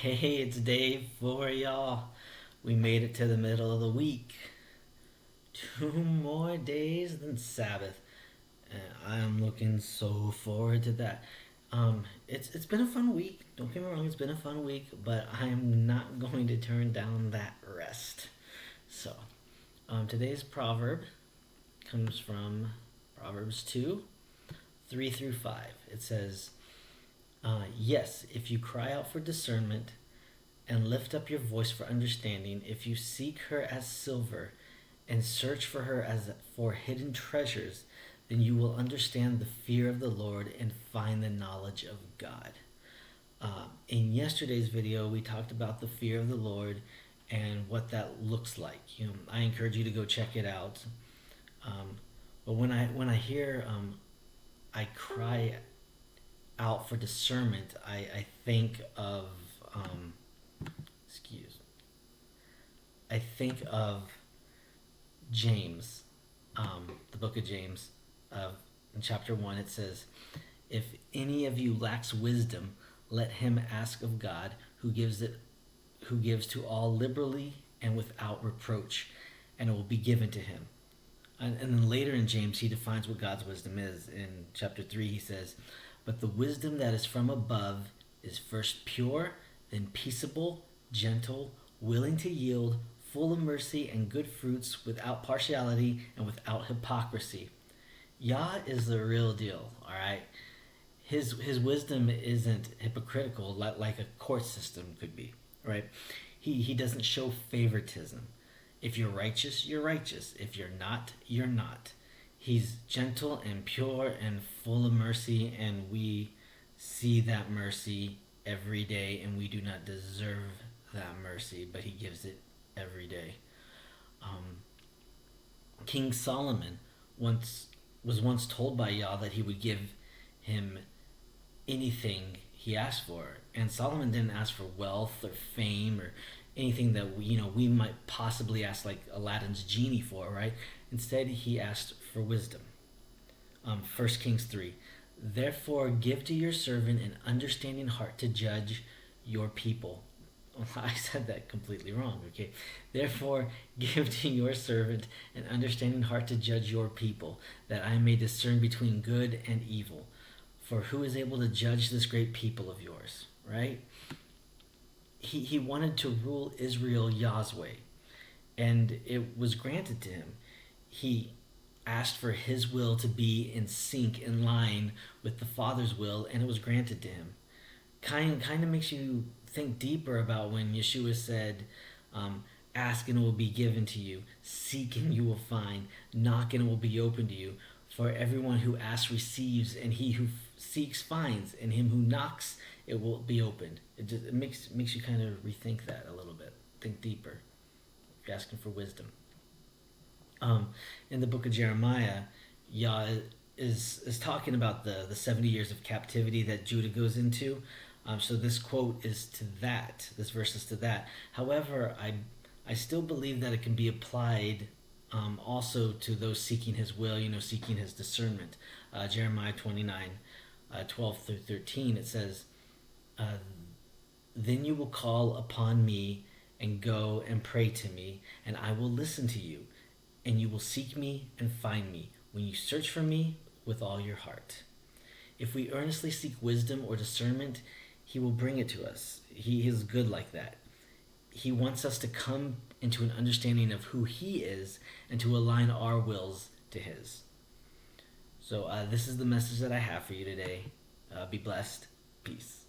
Hey, it's day 4, y'all. We made it to the middle of the week. 2 more days than Sabbath. And I am looking so forward to that. It's been a fun week. Don't get me wrong, it's been a fun week, but I'm not going to turn down that rest. So, today's proverb comes from Proverbs 2, 3 through 5. It says, yes, if you cry out for discernment and lift up your voice for understanding, if you seek her as silver and search for her as for hidden treasures, then you will understand the fear of the Lord and find the knowledge of God. In yesterday's video, we talked about the fear of the Lord and what that looks like. I encourage you to go check it out. But when I hear I cry out for discernment, I think of excuse. I think of James, the book of James. In chapter 1, it says, "If any of you lacks wisdom, let him ask of God, who gives to all liberally and without reproach, and it will be given to him." And then later in James, he defines what God's wisdom is. In chapter 3, he says, "But the wisdom that is from above is first pure, then peaceable, gentle, willing to yield, full of mercy and good fruits, without partiality and without hypocrisy." Yah is the real deal, all right? His wisdom isn't hypocritical like a court system could be, right? He doesn't show favoritism. If you're righteous, you're righteous. If you're not, you're not. He's gentle and pure and full of mercy, and we see that mercy every day, and we do not deserve that mercy, but he gives it every day. King Solomon was once told by Yah that he would give him anything he asked for, and Solomon didn't ask for wealth or fame or anything that we might possibly ask like Aladdin's genie for, right? Instead, he asked for wisdom. 1 Kings 3. "Therefore give to your servant an understanding heart to judge your people." I said that completely wrong, okay? "Therefore give to your servant an understanding heart to judge your people, that I may discern between good and evil. For who is able to judge this great people of yours?" Right? He wanted to rule Israel Yah's way, and it was granted to him. He asked for his will to be in sync, in line with the Father's will, and it was granted to him. Kind of makes you think deeper about when Yeshua said, "Ask and it will be given to you, seek and you will find, knock and it will be open to you. For everyone who asks receives, and he who seeks finds, and him who knocks it will be opened." It makes you kind of rethink that a little bit. Think deeper. You're asking for wisdom. In the book of Jeremiah, Yah is talking about the 70 years of captivity that Judah goes into. So this quote is to that. This verse is to that. However, I still believe that it can be applied also to those seeking his will, seeking his discernment. Jeremiah 29, 12 through 13, it says, "Then you will call upon me and go and pray to me, and I will listen to you. And you will seek me and find me when you search for me with all your heart." If we earnestly seek wisdom or discernment, he will bring it to us. He is good like that. He wants us to come into an understanding of who he is and to align our wills to his. So this is the message that I have for you today. Be blessed. Peace.